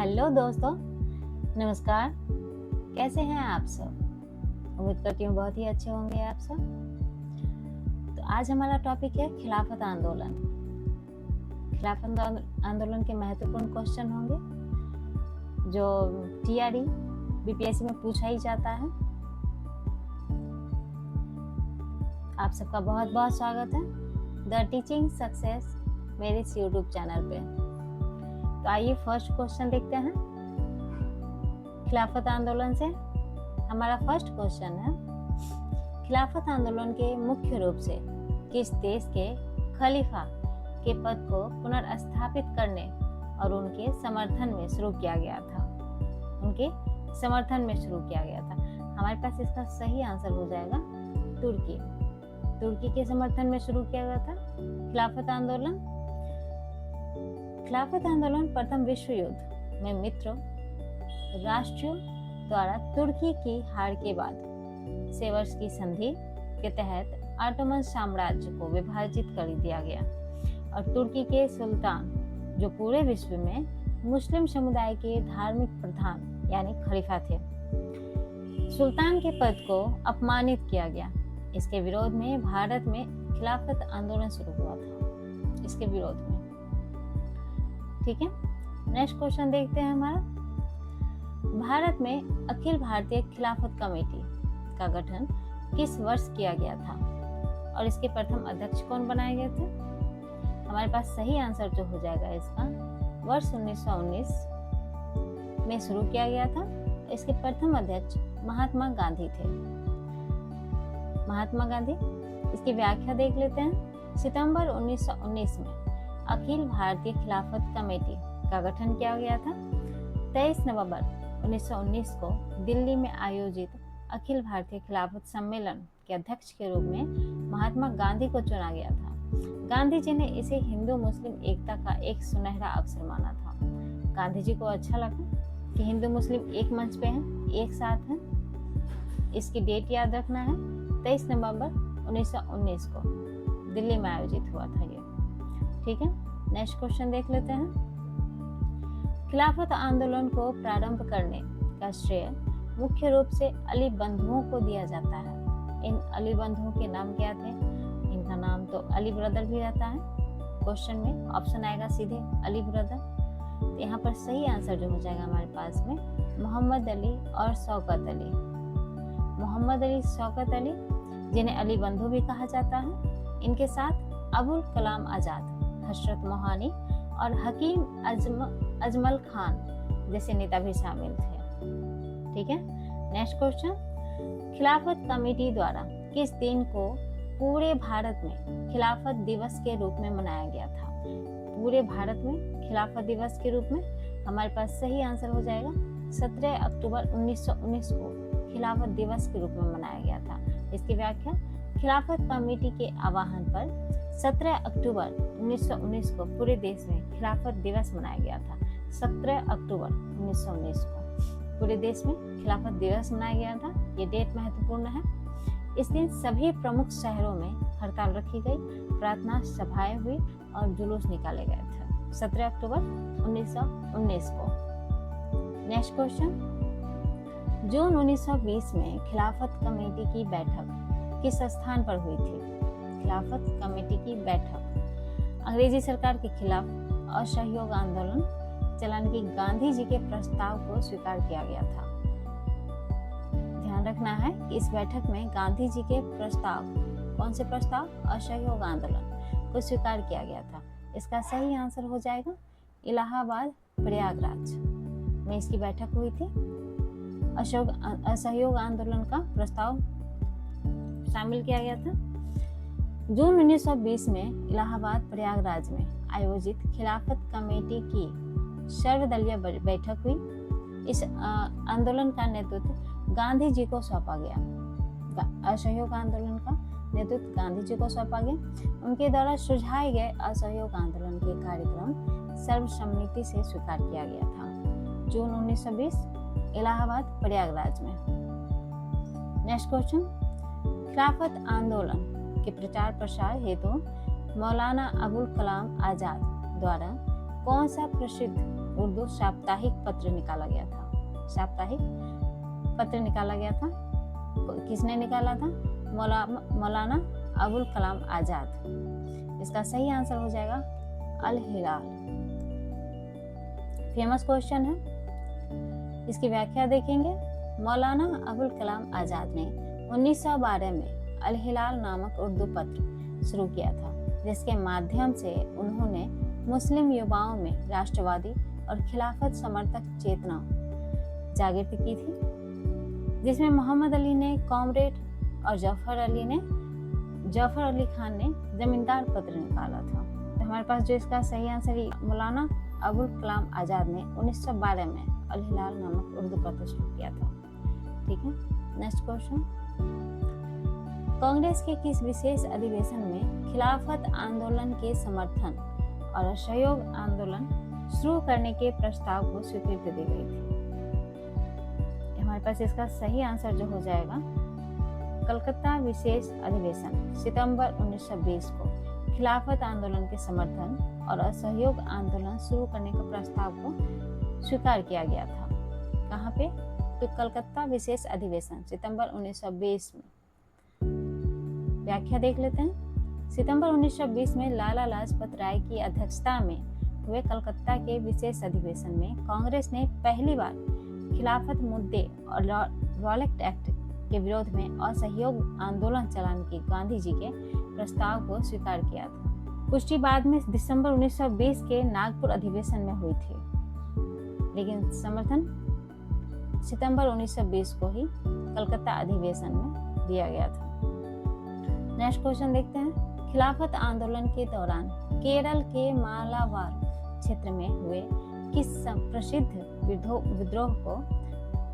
Hello दोस्तों, नमस्कार। कैसे हैं आप सब? उम्मीद करती हूँ बहुत ही अच्छे होंगे आप सब। तो आज हमारा टॉपिक है खिलाफत आंदोलन। खिलाफत आंदोलन के महत्वपूर्ण क्वेश्चन होंगे जो टीआरई बीपीएससी में पूछा ही जाता है। आप सबका बहुत बहुत स्वागत है द टीचिंग सक्सेस मेरे इस यूट्यूब चैनल पे। तो आइए फर्स्ट क्वेश्चन देखते हैं। खिलाफत आंदोलन से हमारा फर्स्ट क्वेश्चन है, खिलाफत आंदोलन के मुख्य रूप से किस देश के खलीफा के पद को पुनर्स्थापित करने और उनके समर्थन में शुरू किया गया था? हमारे पास इसका सही आंसर हो जाएगा तुर्की के समर्थन में शुरू किया गया था खिलाफत आंदोलन। खिलाफत आंदोलन प्रथम विश्व युद्ध में मित्र राष्ट्रों द्वारा तुर्की की हार के बाद सेवर्स की संधि के तहत ऑटोमन साम्राज्य को विभाजित कर दिया गया और तुर्की के सुल्तान, जो पूरे विश्व में मुस्लिम समुदाय के धार्मिक प्रधान यानी खलीफा थे, सुल्तान के पद को अपमानित किया गया। इसके विरोध में भारत में खिलाफत आंदोलन शुरू हुआ था, इसके विरोध में। ठीक है, नेक्स्ट क्वेश्चन देखते हैं हमारा। भारत में अखिल भारतीय खिलाफत कमेटी का गठन किस वर्ष किया गया था और इसके प्रथम अध्यक्ष कौन बनाए गए थे? हमारे पास सही आंसर जो हो जाएगा इसका, वर्ष 1919 में शुरू किया गया था। इसके प्रथम अध्यक्ष महात्मा गांधी थे। महात्मा गांधी, इसकी व्याख्या देख लेते हैं। सितंबर 1919 में अखिल भारतीय खिलाफत कमेटी का गठन किया गया था। 23 नवंबर 1919 को दिल्ली में आयोजित अखिल भारतीय खिलाफत सम्मेलन के अध्यक्ष के रूप में महात्मा गांधी को चुना गया था। गांधी जी ने इसे हिंदू मुस्लिम एकता का एक सुनहरा अवसर माना था। गांधी जी को अच्छा लगा कि हिंदू मुस्लिम एक मंच पे हैं, एक साथ हैं। इसकी डेट याद रखना है, 23 नवंबर 1919 को दिल्ली में आयोजित हुआ था ये। ठीक है, नेक्स्ट क्वेश्चन देख लेते हैं। खिलाफत आंदोलन को प्रारंभ करने का श्रेय मुख्य रूप से अली बंधुओं को दिया जाता है। इन अली बंधुओं के नाम क्या थे? इनका नाम तो अली ब्रदर भी रहता है। क्वेश्चन में ऑप्शन आएगा सीधे अली ब्रदर। तो यहाँ पर सही आंसर जो हो जाएगा हमारे पास में मोहम्मद अली और शौकत अली। मोहम्मद अली, शौकत अली, जिन्हें अली बंधु भी कहा जाता है। इनके साथ अबुल कलाम आजाद, हशरत मोहानी और हकीम अजमल खान जैसे नेता भी शामिल थे। ठीक है, नेक्स्ट क्वेश्चन। खिलाफत कमेटी द्वारा किस दिन को पूरे भारत में खिलाफत दिवस के रूप में मनाया गया था? पूरे भारत में खिलाफत दिवस के रूप में हमारे पास सही आंसर हो जाएगा 17 अक्टूबर 1919 को खिलाफत दिवस के रूप में मनाया गया था। इसकी व्याख्या, खिलाफत कमेटी के आह्वान पर 17 अक्टूबर 1919 को पूरे देश में खिलाफत दिवस मनाया गया था। 17 अक्टूबर 1919 को पूरे देश में खिलाफत दिवस मनाया गया था। ये डेट महत्वपूर्ण है। इस दिन सभी प्रमुख शहरों में हड़ताल रखी गई, प्रार्थना सभाएं हुई और जुलूस निकाले गए थे 17 अक्टूबर 1919 को। Next question. जून 1920 में खिलाफत कमेटी की बैठक किस स्थान पर हुई थी? खिलाफत कमेटी की बैठक अंग्रेजी सरकार के खिलाफ असहयोग आंदोलन चलाने की गांधी जी के प्रस्ताव को स्वीकार किया गया था। ध्यान रखना है कि इस बैठक में गांधी जी के प्रस्ताव, कौन से प्रस्ताव? असहयोग आंदोलन को स्वीकार किया गया था। इसका सही आंसर हो जाएगा इलाहाबाद प्रयागराज में इसकी बैठक हुई थी। असहयोग आंदोलन का प्रस्ताव शामिल किया गया था। जून 1920 में इलाहाबाद प्रयागराज में आयोजित खिलाफत कमेटी की सर्वदलीय बैठक हुई। इस आंदोलन का नेतृत्व गांधी जी को सौंपा गया। असहयोग आंदोलन का नेतृत्व गांधी जी को सौंपा गया। उनके द्वारा सुझाए गए असहयोग आंदोलन के कार्यक्रम सर्वसम्मति से स्वीकार किया गया था। जून 1920 इलाहाबाद प्रयागराज में। Next question. खिलाफत आंदोलन के प्रचार प्रसार हेतु मौलाना अबुल कलाम आजाद द्वारा कौन सा प्रसिद्ध उर्दू साप्ताहिक पत्र निकाला गया था। साप्ताहिक पत्र निकाला गया था, किसने निकाला था? मौलाना अबुल कलाम आजाद। इसका सही आंसर हो जाएगा अल हिलाल। फेमस क्वेश्चन है, इसकी व्याख्या देखेंगे। मौलाना अबुल कलाम आजाद ने 1912 में अल हिलाल नामक उर्दू पत्र शुरू किया था, जिसके माध्यम से उन्होंने मुस्लिम युवाओं में राष्ट्रवादी और खिलाफत समर्थक चेतना जागृत की थी, जिसमें मोहम्मद अली ने कॉमरेड और जफर अली खान ने जमींदार पत्र निकाला था। तो हमारे पास जो इसका सही आंसर है, मौलाना अबुल कलाम आजाद ने 1912 में अल हिलाल नामक उर्दू पत्र शुरू किया था। ठीक है, नेक्स्ट क्वेश्चन। कांग्रेस के किस विशेष अधिवेशन में खिलाफत आंदोलन के समर्थन और असहयोग आंदोलन शुरू करने के प्रस्ताव को स्वीकृति दी गई थी? हमारे पास इसका सही आंसर जो हो जाएगा, कलकत्ता विशेष अधिवेशन सितंबर 1920 को खिलाफत आंदोलन के समर्थन और असहयोग आंदोलन शुरू करने के प्रस्ताव को स्वीकार किया गया था। कहाँ पे? तो कलकत्ता विशेष अधिवेशन सितंबर 1920 में। व्याख्या देख लेते हैं। सितंबर 1920 में लाला लाजपत राय की अध्यक्षता में हुए कलकत्ता के विशेष अधिवेशन में कांग्रेस ने पहली बार खिलाफत मुद्दे और रॉलेट एक्ट के विरोध में असहयोग आंदोलन चलाने की गांधी जी के प्रस्ताव को स्वीकार किया था। पुष्टि बाद में दिसंबर 1920 के नागपुर अधिवेशन में हुई थी, लेकिन समर्थन सितंबर 1920 को ही कलकत्ता अधिवेशन में दिया गया था। नेक्स्ट क्वेश्चन देखते हैं। खिलाफत आंदोलन के दौरान केरल के मालाबार क्षेत्र में हुए किस प्रसिद्ध विद्रोह को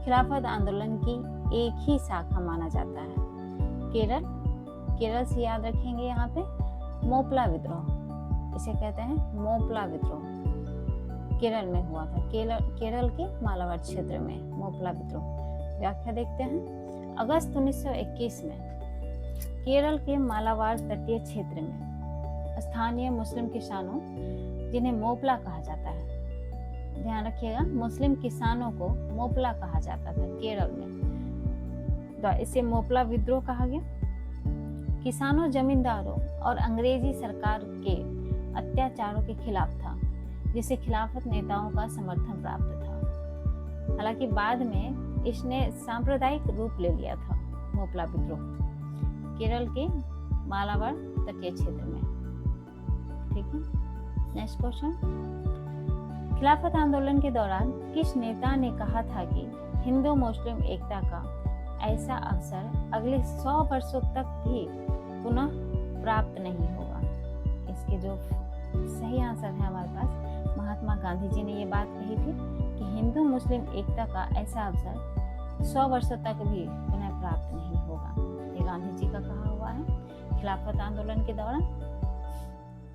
खिलाफत आंदोलन की एक ही शाखा माना जाता है? केरल से याद रखेंगे यहाँ पे मोपला विद्रोह, इसे कहते हैं मोपला विद्रोह। केरल में हुआ था, केरल के मालाबार क्षेत्र में मोपला विद्रोह। व्याख्या देखते हैं। अगस्त 1921 में केरल के मालाबार तटीय क्षेत्र में स्थानीय मुस्लिम किसानों, जिन्हें मोपला कहा जाता है, ध्यान रखिएगा, मुस्लिम किसानों को मोपला कहा जाता था केरल में, तो इसे मोपला विद्रोह कहा गया। किसानों, जमींदारों और अंग्रेजी सरकार के अत्याचारों के खिलाफ था, जिसे खिलाफत नेताओं का समर्थन प्राप्त था। हालांकि बाद में इसने सांप्रदायिक रूप ले लिया था। मोपला विद्रोह केरल के मालाबार तटीय क्षेत्र में। ठीक है, नेक्स्ट क्वेश्चन। खिलाफत आंदोलन के दौरान किस नेता ने कहा था कि हिंदू मुस्लिम एकता का ऐसा अवसर अगले 100 वर्षों तक भी पुनः प्राप्त नहीं होगा? इसके जो सही आंसर है हमारे पास, महात्मा गांधी जी ने ये बात कही थी कि हिंदू मुस्लिम एकता का ऐसा अवसर 100 वर्षों तक भी पुनः प्राप्त नहीं होगा। ये गांधी जी का कहा हुआ है खिलाफत आंदोलन के दौरान।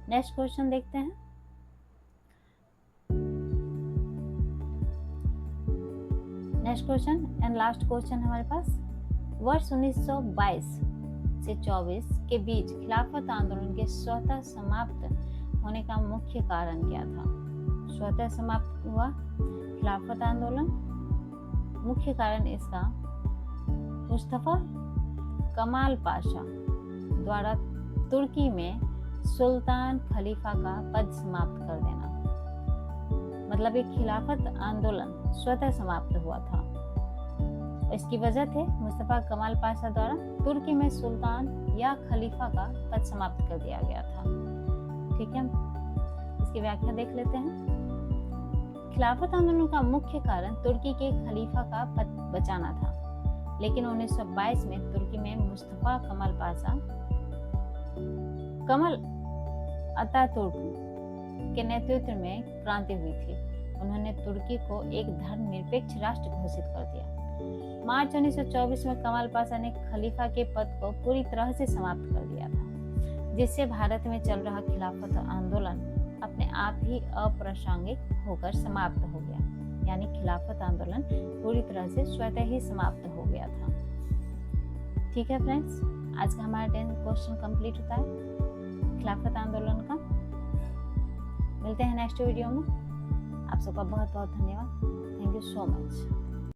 नेक्स्ट क्वेश्चन देखते हैं। Next question and last question हमारे पास, वर्ष 1922 से 24 के बीच खिलाफत आंदोलन के स्वतः समाप्त होने का मुख्य कारण क्या था? स्वतः समाप्त हुआ खिलाफत आंदोलन, मुख्य कारण इसका मुस्तफा कमाल पाशा द्वारा तुर्की में सुल्तान खलीफा का पद समाप्त कर देना। मतलब एक खिलाफत आंदोलन स्वतः समाप्त हुआ था। इसकी वजह थे मुस्तफा कमाल पाशा द्वारा तुर्की में सुल्तान या खलीफा का पद समाप्त कर दिया गया था। ठीक है, इसकी व्याख्या देख लेते हैं। खिलाफत आंदोलन का मुख्य कारण तुर्की के खलीफा का पद बचाना था, लेकिन 1922 में तुर्की में मुस्तफा कमाल पाशा कमल अतातुर्क के नेतृत्व में क्रांति हुई थी। उन्होंने तुर्की को एक धर्मनिरपेक्ष राष्ट्र घोषित कर दिया। मार्च 1924 में कमाल पाशा ने खलीफा के पद को पूरी तरह से समाप्त कर दिया था, जिससे भारत में चल रहा खिलाफत आंदोलन अपने आप ही अप्रासंगिक होकर समाप्त हो गया। यानी खिलाफत आंदोलन पूरी तरह से स्वतः ही समाप्त हो गया था। ठीक है फ्रेंड्स, आज का हमारा 10 क्वेश्चन कंप्लीट होता है खिलाफत आंदोलन का। मिलते हैं नेक्स्ट वीडियो में। आप सबका बहुत बहुत धन्यवाद। Thank you so much.